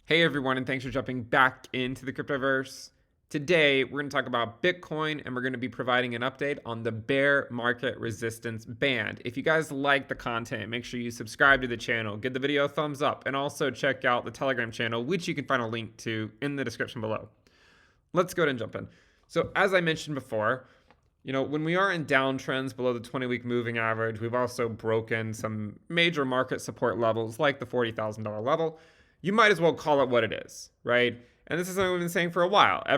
Hey everyone, and thanks for jumping back into the cryptoverse. Today, we're going to talk about Bitcoin and we're going to be providing an update on the bear market resistance band. If you guys like the content, make sure you subscribe to the channel, give the video a thumbs up, and also check out the Telegram channel, which you can find a link to in the description below. Let's go ahead and jump in. So, as I mentioned before, when we are in downtrends below the 20-week moving average, we've also broken some major market support levels like the $40,000 level. You might as well call it what it is, right? And this is something we've been saying for a while. I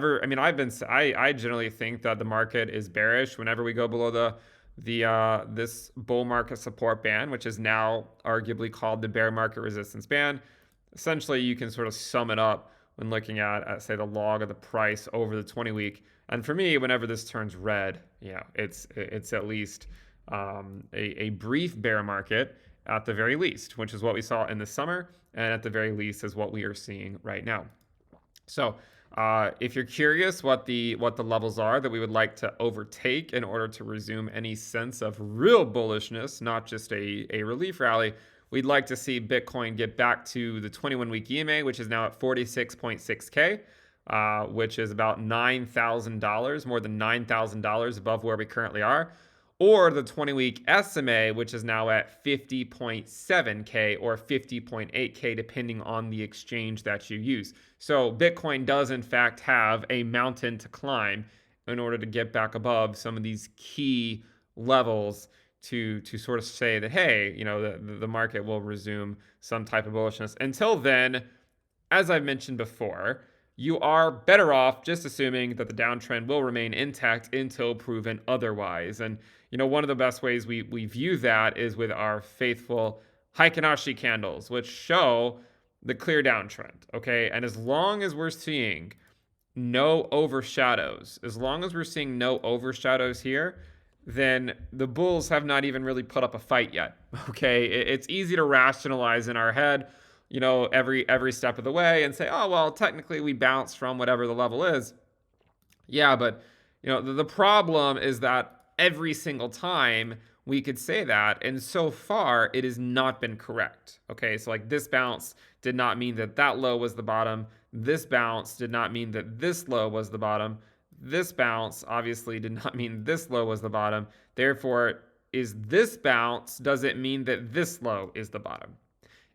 generally think that the market is bearish whenever we go below this bull market support band, which is now arguably called the bear market resistance band. Essentially, you can sort of sum it up when looking at say the log of the price over the 20-week. And for me, whenever this turns red, it's at least a brief bear market at the very least, which is what we saw in the summer, and at the very least is what we are seeing right now. So if you're curious what the levels are that we would like to overtake in order to resume any sense of real bullishness, not just a relief rally, we'd like to see Bitcoin get back to the 21-week EMA, which is now at 46.6K, which is about $9,000, more than $9,000 above where we currently are, or the 20-week SMA, which is now at 50.7K or 50.8K, depending on the exchange that you use. So Bitcoin does, in fact, have a mountain to climb in order to get back above some of these key levels to sort of say that, hey, the market will resume some type of bullishness. Until then, as I've mentioned before, you are better off just assuming that the downtrend will remain intact until proven otherwise. And one of the best ways we view that is with our faithful Heikin Ashi candles, which show the clear downtrend. Okay, and as long as we're seeing no overshadows, here, then the bulls have not even really put up a fight yet. Okay, it's easy to rationalize in our head, every step of the way and say, oh, well, technically we bounced from whatever the level is. Yeah, but the problem is that every single time we could say that, and so far it has not been correct. Okay, so like this bounce did not mean that that low was the bottom. This bounce did not mean that this low was the bottom. This bounce obviously did not mean this low was the bottom. Therefore, does it mean that this low is the bottom?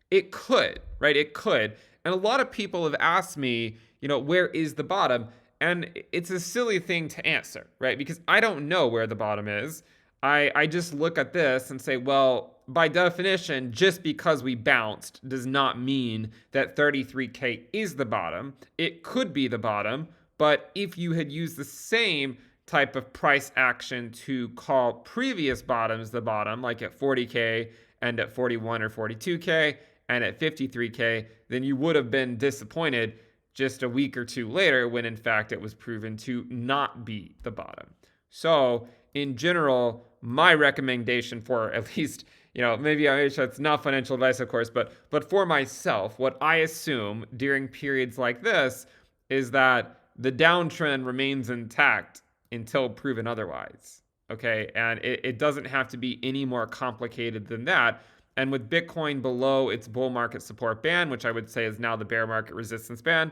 It could, right? It could. And a lot of people have asked me, where is the bottom? And it's a silly thing to answer, right? Because I don't know where the bottom is. I just look at this and say, well, by definition, just because we bounced does not mean that 33K is the bottom. It could be the bottom, but if you had used the same type of price action to call previous bottoms the bottom, like at 40K and at 41 or 42K and at 53K, then you would have been disappointed just a week or two later when in fact it was proven to not be the bottom. So in general, my recommendation for at least, maybe it's not financial advice, of course, but for myself, what I assume during periods like this is that the downtrend remains intact until proven otherwise. Okay, and it doesn't have to be any more complicated than that. And with Bitcoin below its bull market support band, which I would say is now the bear market resistance band,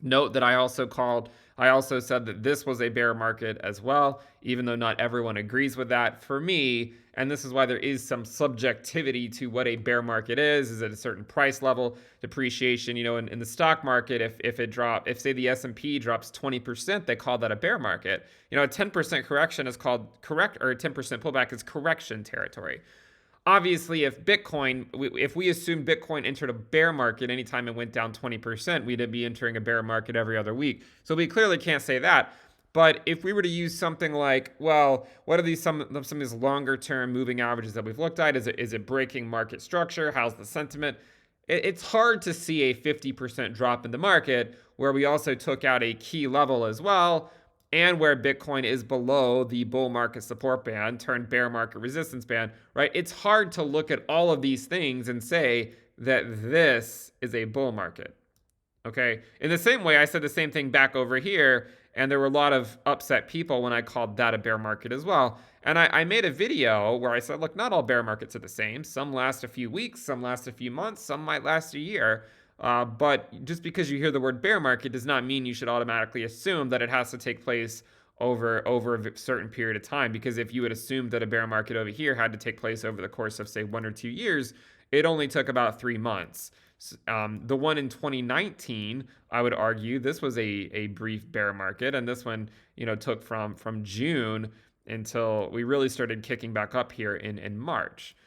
note that I also said that this was a bear market as well, even though not everyone agrees with that. For me, and this is why there is some subjectivity to what a bear market is at a certain price level, depreciation, in the stock market, if say the S&P drops 20%, they call that a bear market. A 10% correction is called correct, or a 10% pullback is correction territory. Obviously, if we assumed Bitcoin entered a bear market anytime it went down 20%, we'd be entering a bear market every other week. So we clearly can't say that. But if we were to use something like, well, what are some of these longer term moving averages that we've looked at? Is it breaking market structure? How's the sentiment? It's hard to see a 50% drop in the market where we also took out a key level as well, and where Bitcoin is below the bull market support band turned bear market resistance band, right? It's hard to look at all of these things and say that this is a bull market, okay? In the same way, I said the same thing back over here, and there were a lot of upset people when I called that a bear market as well. And I made a video where I said, look, not all bear markets are the same. Some last a few weeks, some last a few months, some might last a year. But just because you hear the word bear market does not mean you should automatically assume that it has to take place over a certain period of time. Because if you had assumed that a bear market over here had to take place over the course of, say, 1 or 2 years, it only took about 3 months. The one in 2019, I would argue, this was a brief bear market, and this one, took from June until we really started kicking back up here in March.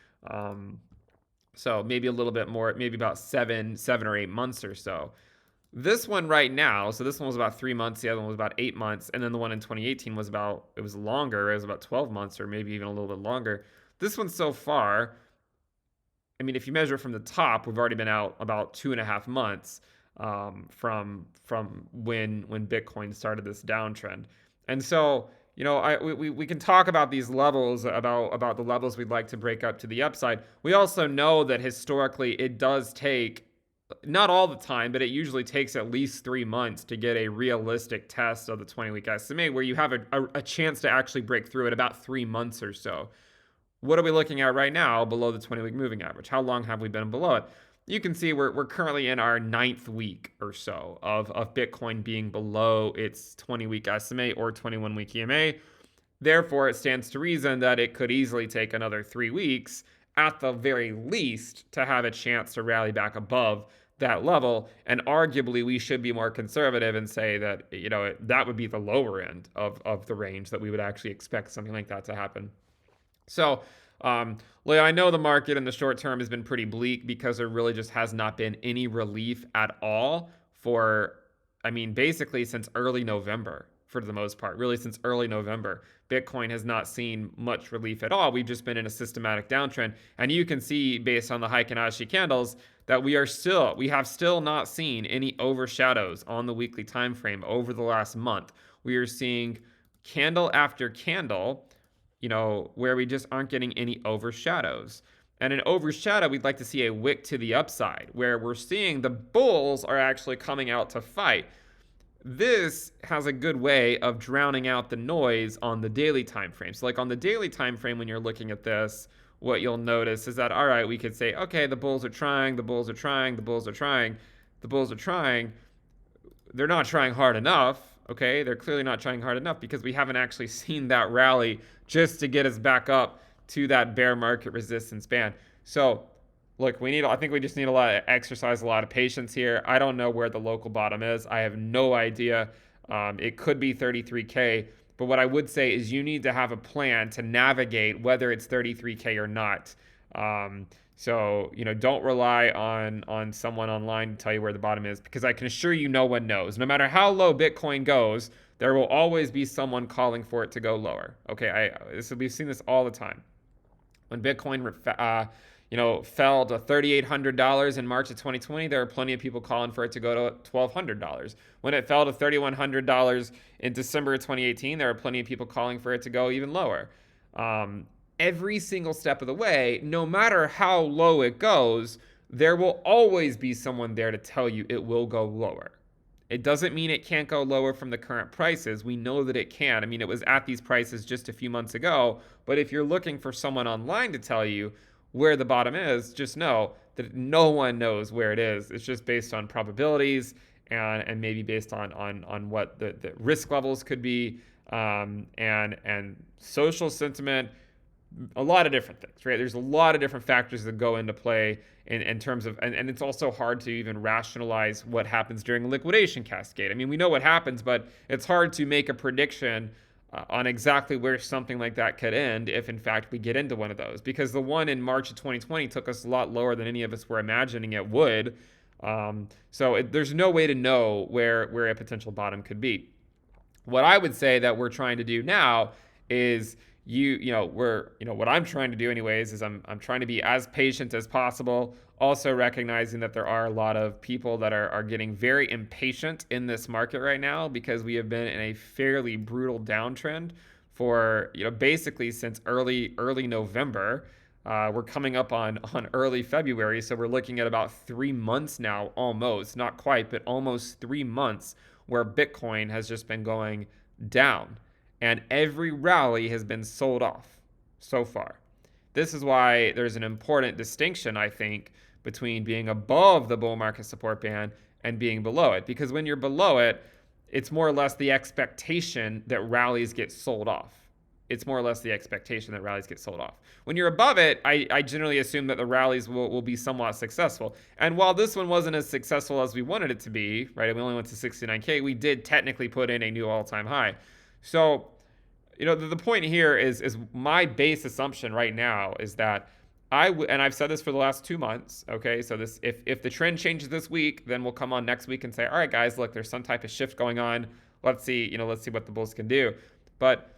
So maybe a little bit more, maybe about 7 or 8 months or so. This one right now, so this one was about 3 months, the other one was about 8 months, and then the one in 2018 it was longer, it was about 12 months or maybe even a little bit longer. This one so far, I mean, if you measure from the top, we've already been out about 2.5 months from when Bitcoin started this downtrend. And so, we can talk about these levels, about the levels we'd like to break up to the upside. We also know that historically it does take, not all the time, but it usually takes at least 3 months to get a realistic test of the 20-week SMA where you have a chance to actually break through at about 3 months or so. What are we looking at right now below the 20-week moving average? How long have we been below it? You can see we're currently in our 9th week or so of Bitcoin being below its 20-week SMA or 21-week EMA. Therefore, it stands to reason that it could easily take another 3 weeks at the very least to have a chance to rally back above that level. And arguably, we should be more conservative and say that, that would be the lower end of the range that we would actually expect something like that to happen. So, I know the market in the short term has been pretty bleak because there really just has not been any relief at all basically since early November, for the most part, really since early November. Bitcoin has not seen much relief at all. We've just been in a systematic downtrend. And you can see based on the Heikin Ashi candles that we have still not seen any overshadows on the weekly time frame over the last month. We are seeing candle after candle, where we just aren't getting any overshadows. And an overshadow, we'd like to see a wick to the upside, where we're seeing the bulls are actually coming out to fight. This has a good way of drowning out the noise on the daily time frame. So like on the daily time frame, when you're looking at this, what you'll notice is that, all right, we could say, okay, the bulls are trying, the bulls are trying, the bulls are trying, the bulls are trying. They're not trying hard enough. Okay, they're clearly not trying hard enough because we haven't actually seen that rally just to get us back up to that bear market resistance band. So, look, I think we just need a lot of exercise, a lot of patience here. I don't know where the local bottom is. I have no idea. It could be 33K, but what I would say is you need to have a plan to navigate whether it's 33K or not. So, don't rely on someone online to tell you where the bottom is, because I can assure you no one knows. No matter how low Bitcoin goes, there will always be someone calling for it to go lower. Okay, we've seen this all the time. When Bitcoin, fell to $3,800 in March of 2020, there were plenty of people calling for it to go to $1,200. When it fell to $3,100 in December of 2018, there were plenty of people calling for it to go even lower. Every single step of the way, no matter how low it goes, there will always be someone there to tell you it will go lower. It doesn't mean it can't go lower from the current prices. We know that it can. I mean, it was at these prices just a few months ago. But if you're looking for someone online to tell you where the bottom is, just know that no one knows where it is. It's just based on probabilities and maybe based on what the risk levels could be, and social sentiment. A lot of different things, right? There's a lot of different factors that go into play in terms of, and it's also hard to even rationalize what happens during a liquidation cascade. I mean, we know what happens, but it's hard to make a prediction on exactly where something like that could end if, in fact, we get into one of those. Because the one in March of 2020 took us a lot lower than any of us were imagining it would. There's no way to know where a potential bottom could be. What I would say that we're trying to do now is what I'm trying to do anyways is I'm trying to be as patient as possible, also recognizing that there are a lot of people that are getting very impatient in this market right now because we have been in a fairly brutal downtrend for, basically since early November. We're coming up on early February, so we're looking at about 3 months now, almost, not quite, but almost 3 months where Bitcoin has just been going down. And every rally has been sold off so far. This is why there's an important distinction, I think, between being above the bull market support band and being below it. Because when you're below it, it's more or less the expectation that rallies get sold off. It's more or less the expectation that rallies get sold off. When you're above it, I generally assume that the rallies will be somewhat successful. And while this one wasn't as successful as we wanted it to be, right? We only went to 69K. We did technically put in a new all-time high. So, the point here is my base assumption right now is that and I've said this for the last 2 months. Okay, so this if the trend changes this week, then we'll come on next week and say, all right, guys, look, there's some type of shift going on. Let's see what the bulls can do. But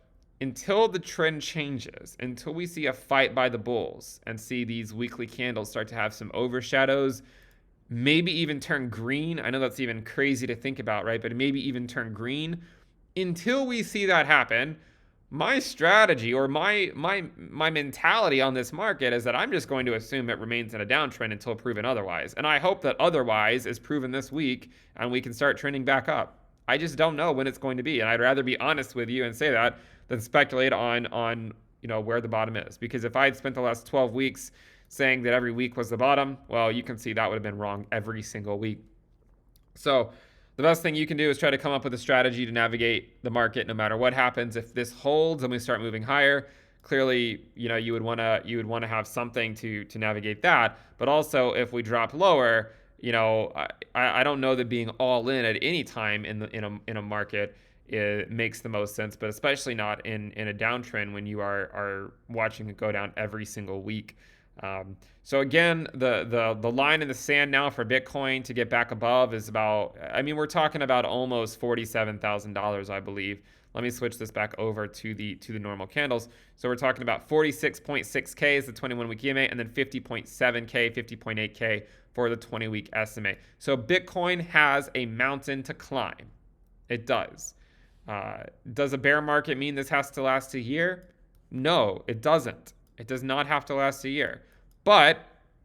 until the trend changes, until we see a fight by the bulls and see these weekly candles start to have some overshadows, maybe even turn green. I know that's even crazy to think about, right? But maybe even turn green. Until we see that happen, my strategy or my mentality on this market is that I'm just going to assume it remains in a downtrend until proven otherwise. And I hope that otherwise is proven this week and we can start trending back up. I just don't know when it's going to be. And I'd rather be honest with you and say that than speculate on where the bottom is. Because if I had spent the last 12 weeks saying that every week was the bottom, well, you can see that would have been wrong every single week. So the best thing you can do is try to come up with a strategy to navigate the market no matter what happens. If this holds and we start moving higher, clearly, you would want to have something to navigate that. But also, if we drop lower, I don't know that being all in at any time in a market it makes the most sense, but especially not in a downtrend when you are watching it go down every single week. So again, the line in the sand now for Bitcoin to get back above is about, we're talking about almost $47,000, I believe. Let me switch this back over to the normal candles. So we're talking about 46.6K is the 21-week EMA, and then 50.7K, 50.8K for the 20-week estimate. So Bitcoin has a mountain to climb. It does. Does a bear market mean this has to last a year? No, it doesn't. It does not have to last a year. But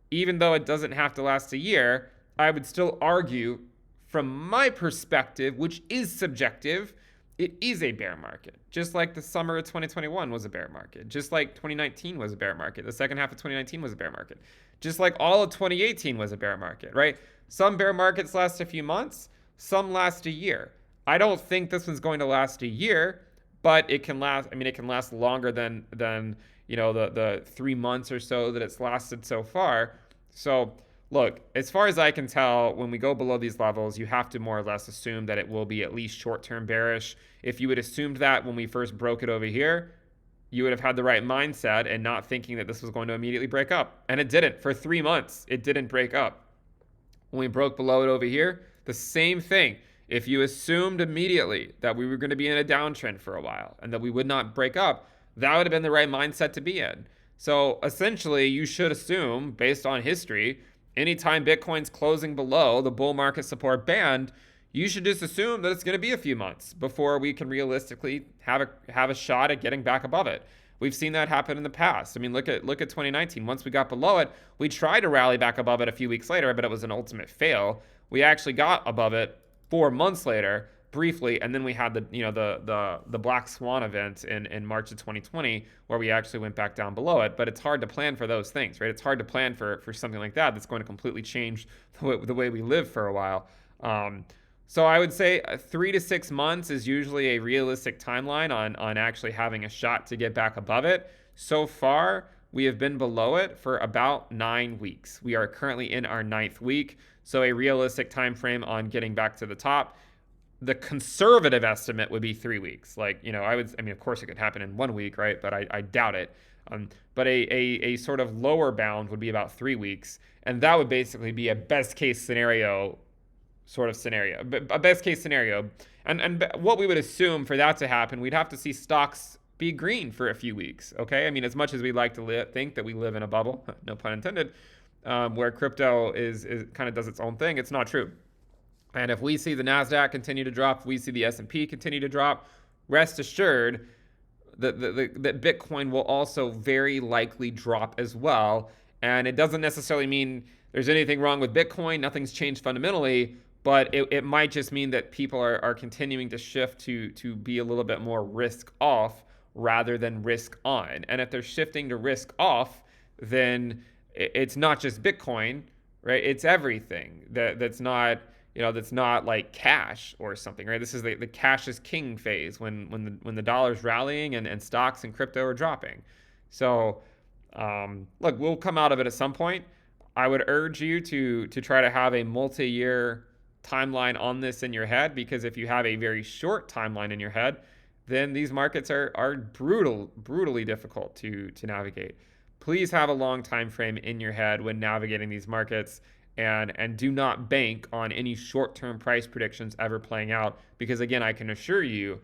even though it doesn't have to last a year, I would still argue from my perspective, which is subjective, it is a bear market. Just like the summer of 2021 was a bear market. Just like 2019 was a bear market. The second half of 2019 was a bear market. Just like all of 2018 was a bear market, right? Some bear markets last a few months. Some last a year. I don't think this one's going to last a year, but it can last. It can last longer than the 3 months or so that it's lasted so far. So look, as far as I can tell, when we go below these levels, you have to more or less assume that it will be at least short-term bearish. If you had assumed that when we first broke it over here, you would have had the right mindset and not thinking that this was going to immediately break up. And it didn't. For 3 months, it didn't break up. When we broke below it over here, the same thing. If you assumed immediately that we were going to be in a downtrend for a while and that we would not break up, that would have been the right mindset to be in. So essentially, you should assume, based on history, anytime Bitcoin's closing below the bull market support band, you should just assume that it's going to be a few months before we can realistically have a shot at getting back above it. We've seen that happen in the past. Look at 2019. Once we got below it, we tried to rally back above it a few weeks later, but it was an ultimate fail. We actually got above it 4 months later, briefly, and then we had the Black Swan event in March of 2020 where we actually went back down below it. But it's hard to plan for those things, right? It's hard to plan for something like that that's going to completely change the way we live for a while. So I would say 3 to 6 months is usually a realistic timeline on actually having a shot to get back above it. So far, we have been below it for about 9 weeks. We are currently in our 9th week. So a realistic time frame on getting back to the top. The conservative estimate would be 3 weeks. Of course it could happen in 1 week, right? But I doubt it. But a sort of lower bound would be about 3 weeks. And that would basically be a best case scenario a best case scenario. And what we would assume for that to happen, we'd have to see stocks be green for a few weeks, okay? As much as we'd like to think that we live in a bubble, no pun intended, where crypto is kind of does its own thing, it's not true. And if we see the NASDAQ continue to drop, we see the S&P continue to drop, rest assured that Bitcoin will also very likely drop as well. And it doesn't necessarily mean there's anything wrong with Bitcoin. Nothing's changed fundamentally, but it might just mean that people are continuing to shift to be a little bit more risk off rather than risk on. And if they're shifting to risk off, then it's not just Bitcoin, right? It's everything that's not, that's not like cash or something, right? This is the cash is king phase when the dollar's rallying and stocks and crypto are dropping. So, look, we'll come out of it at some point. I would urge you to try to have a multi-year timeline on this in your head, because if you have a very short timeline in your head, then these markets are brutally difficult to navigate. Please have a long time frame in your head when navigating these markets, and do not bank on any short-term price predictions ever playing out, because again, I can assure you,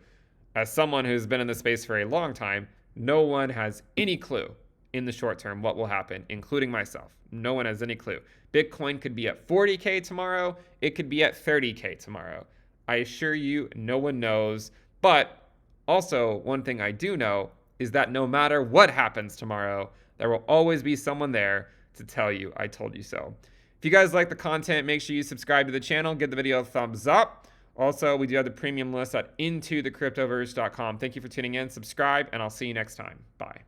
as someone who's been in the space for a long time, no one has any clue in the short term what will happen, including myself. No one has any clue. Bitcoin could be at 40K tomorrow. It could be at 30K tomorrow. I assure you, no one knows. But also, one thing I do know is that no matter what happens tomorrow, there will always be someone there to tell you, I told you so. If you guys like the content, make sure you subscribe to the channel, give the video a thumbs up. Also, we do have the premium list at intothecryptoverse.com. Thank you for tuning in, subscribe, and I'll see you next time. Bye.